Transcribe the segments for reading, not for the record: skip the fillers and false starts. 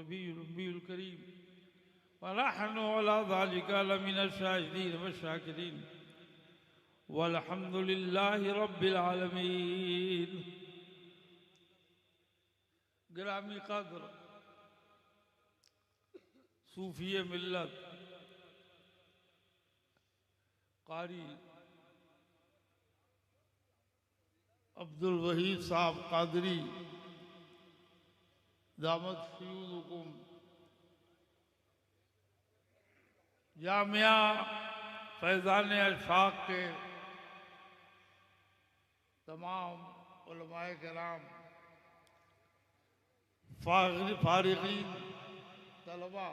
नबील करीम वनहनु अला ज़ालिका लमिन शाहिदीन व शाकिरीन वल्हम्दुलिल्लाहि रब्बिल आलमीन। गिरामी कद्र सूफी मिल्लत कारी अब्दुल वहीद साहब कादरी दामद फ़यूज़ुकुम जामिया फैज़ान अशफाक के तमाम उलमाए किराम, फारिगीन, तलबा,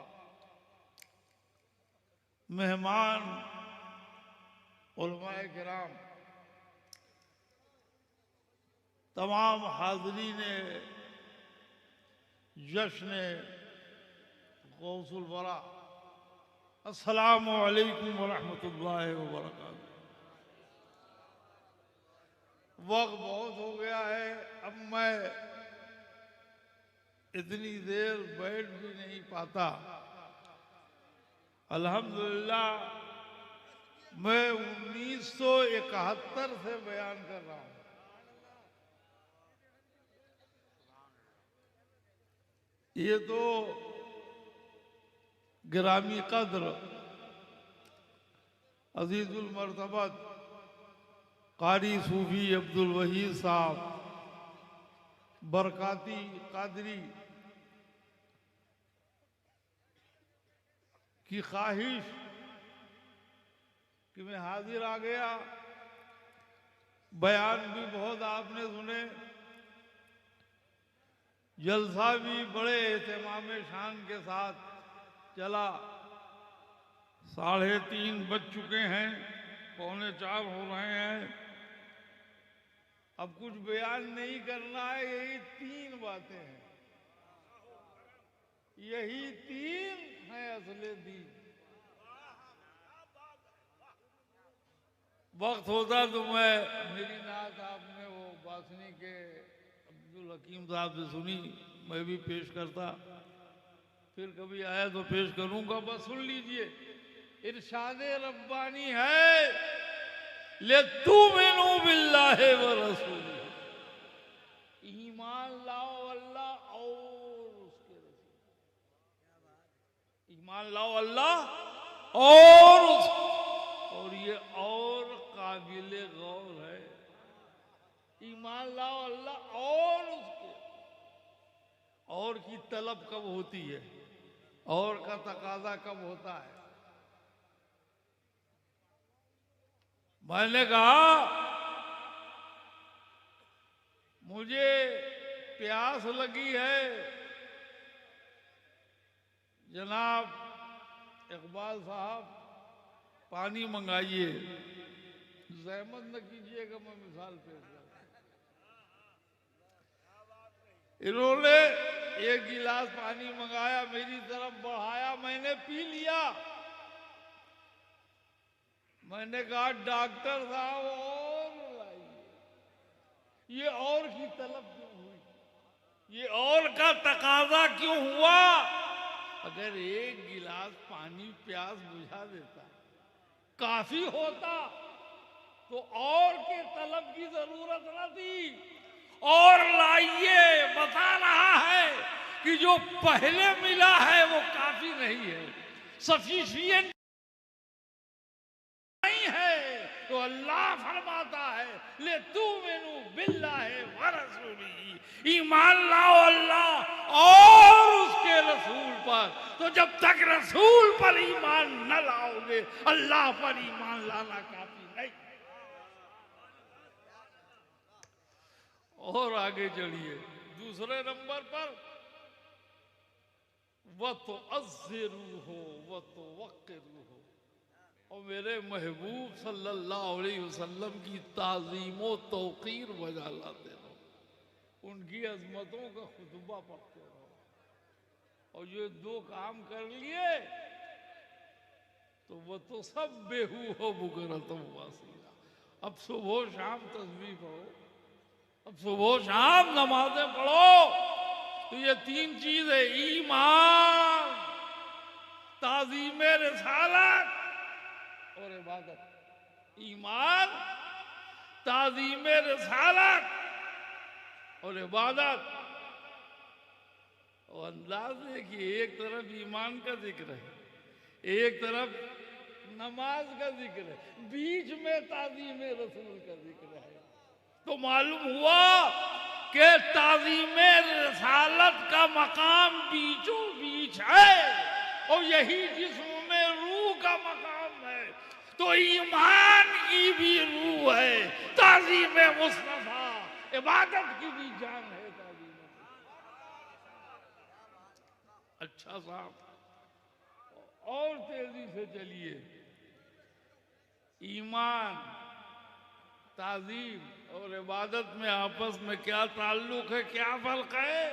मेहमान, उलमाए किराम, तमाम हाज़रीन जश्न गौसुल वरा, अस्सलामु अलैकुम व रहमतुल्लाहि व बरकातुहू। वक्त बहुत हो गया है, अब मैं इतनी देर बैठ भी नहीं पाता। अल्हम्दुलिल्लाह मैं 1971 से बयान कर रहा हूँ। ये तो गिरामी कद्र अजीजुल मर्तबत कारी सूफी अब्दुल वहीद साहब बरकाती कादरी की ख्वाहिश कि मैं हाजिर आ गया। बयान भी बहुत आपने सुने, जलसा भी बड़े एहतमाम शान के साथ चला। 3:30 बज चुके हैं, 3:45 हो रहे हैं। अब कुछ बयान नहीं करना है, यही 3 बातें हैं, यही 3 हैं असले दीन। वक्त होता तो मैं मेरी नात आपने वो बासनी के अब्दुल हकीम साहब से सुनी, मैं भी पेश करता, फिर कभी आया तो पेश करूंगा। बस सुन लीजिए, इरशादे रब्बानी है, ले तुमिनु बिल्लाहि व रसूलिही, ईमान लाओ अल्लाह और उसके रसूल, ईमान लाओ अल्लाह और ये और काबिले गौर है। ईमान लाओ अल्लाह और उसके, और की तलब कब होती है, और का तकाजा कब होता है। मैंने कहा मुझे प्यास लगी है, जनाब इकबाल साहब पानी मंगाइए। ज़हमत न कीजिएगा, मैं मिसाल पेश करता। इन्होंने 1 गिलास पानी मंगाया, मेरी तरफ बढ़ाया, मैंने पी लिया। मैंने कहा डॉक्टर साहब और लाइए। ये और की तलब क्यों हुई, ये और का तकाजा क्यों हुआ? अगर 1 गिलास पानी प्यास बुझा देता, काफी होता, तो और के तलब की जरूरत न थी। और लाइए, बता रहा है कि जो पहले मिला है वो काफी नहीं है, सफिशिएंट नहीं है। तो अल्लाह फरमाता है ले तुमिनु बिल्लाहि व रसूलिही, ईमान लाओ अल्लाह और उसके रसूल पर। तो जब तक रसूल पर ईमान न लाओगे, अल्लाह पर ईमान लाना काफी नहीं। और आगे चलिए, दूसरे नंबर पर वह तो अज़्ज़िरू हो वह तो वक़्क़िरू हो, और मेरे महबूब सल्लल्लाहु अलैहि वसल्लम की ताज़ीम व तौक़ीर बजा लाते रहो, उनकी अज़मतों का खुतबा पढ़ते रहो। और ये 2 काम कर लिए तो वह तो सब बेहू हो बुकरतम वासीला। अब सुबह शाम तस्बीह पढ़ो, अब सुबह शाम नमाजें पढ़ो, तो ये तीन चीज है, ईमान, ताज़ीम रिसालत और इबादत। ईमान, ताज़ीम रिसालत और इबादत। और अंदाज देखिए, एक तरफ ईमान का जिक्र है, एक तरफ नमाज का जिक्र है, बीच में ताज़ीम रसूल का जिक्र है। तो मालूम हुआ कि ताज़ीम रिसालत का मकाम बीचों बीच है और यही जिस्म में रूह का मकाम है। तो ईमान की भी रूह है ताज़ीम मुस्तफा, इबादत की भी जान है ताज़ीम। अच्छा साहब, और तेजी से चलिए। ईमान, ताज़ीम और इबादत में आपस में क्या ताल्लुक है, क्या फर्क है?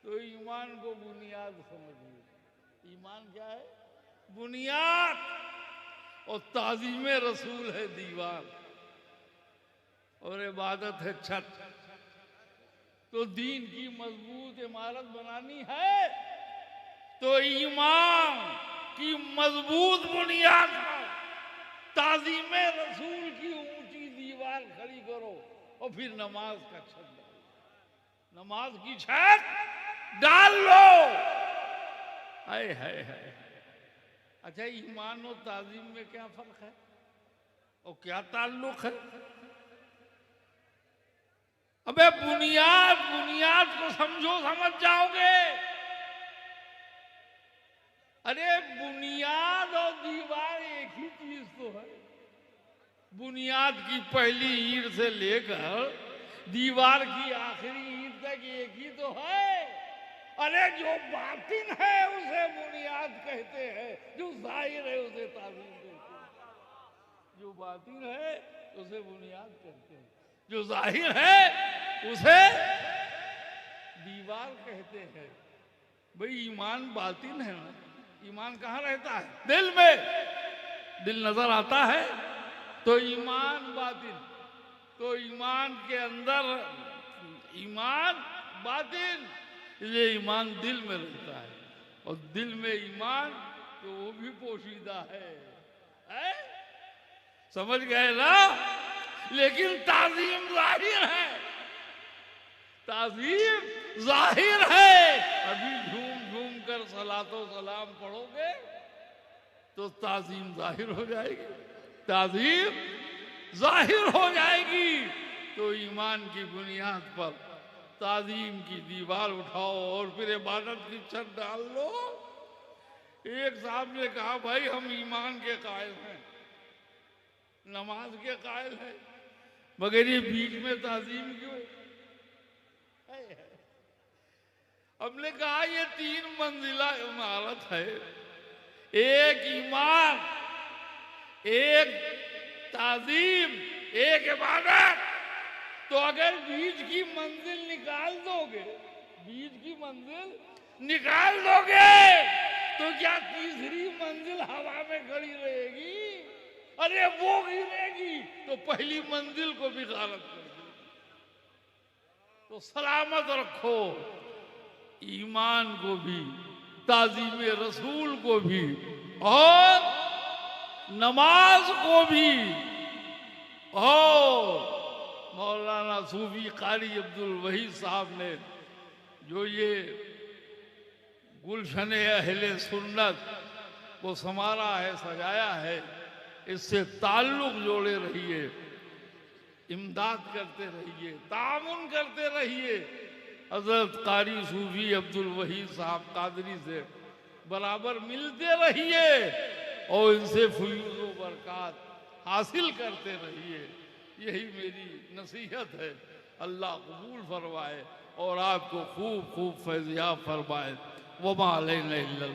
तो ईमान को बुनियाद समझिए। ईमान क्या है? बुनियाद। और ताज़ीम रसूल है दीवार और इबादत है छत। तो दीन की मजबूत इमारत बनानी है तो ईमान की मजबूत बुनियाद पर ताज़ीम रसूल की ऊंची दीवार खड़ी करो और फिर नमाज का छत डालो। नमाज की छत डाल लो। हाय हाय हाय। अच्छा, ईमान और ताज़ीम में क्या फर्क है और क्या ताल्लुक है? अबे बुनियाद, बुनियाद को समझो, समझ जाओगे। अरे बुनियाद और दीवार एक ही चीज तो है। बुनियाद की पहली ईंट से लेकर दीवार की आखिरी ईंट तक एक ही तो है। अरे जो बातिन है उसे बुनियाद कहते हैं, जो जाहिर है उसे ताज़ीम कहते हैं। जो बातिन है उसे बुनियाद कहते हैं, जो जाहिर है उसे दीवार कहते हैं। भाई ईमान बातिन है ना। ईमान कहाँ रहता है? दिल में। दिल नजर आता है तो ईमान बातिन। तो ईमान के अंदर ईमान बातिन, ये ईमान दिल में रहता है और दिल में ईमान तो वो भी पोशीदा है? समझ गए ना? लेकिन ताज़ीम जाहिर है, ताज़ीम जाहिर है। अभी झूम झूम कर सलातो सलाम पढ़ोगे तो ताज़ीम जाहिर हो जाएगी। ताज़ीम जाहिर हो जाएगी तो ईमान की बुनियाद पर ताज़ीम की दीवार उठाओ और फिर इबादत की छत डाल लो। एक साहब ने कहा, भाई हम ईमान के कायल हैं, नमाज के कायल हैं, मगर ये बीच में ताज़ीम क्यों? हमने कहा ये 3 मंजिला इमारत है, एक ईमान, एक ताज़ीम, एक इबादत। तो अगर बीच की मंजिल निकाल दोगे, बीच की मंजिल निकाल दोगे तो क्या तीसरी मंजिल हवा में खड़ी रहेगी? अरे वो गिरेगी तो पहली मंजिल को भी गारत कर देगी। तो सलामत रखो ईमान को भी, ताज़ीम रसूल को भी और नमाज को भी। और मौलाना सूफी कारी अब्दुल वहीद साहब ने जो ये गुलशन अहले सुन्नत को संवारा है, सजाया है, इससे ताल्लुक जोड़े रहिए, इमदाद करते रहिए, तामुन करते रहिए। हजरत कारी सूफी अब्दुल वहीद साहब कादरी से बराबर मिलते रहिए और इनसे फयूज़ व बरक़ात हासिल करते रहिए। यही मेरी नसीहत है। अल्लाह कबूल फरमाए और आपको खूब खूब फैज़याब फरमाए। वमा अलैना इल्लल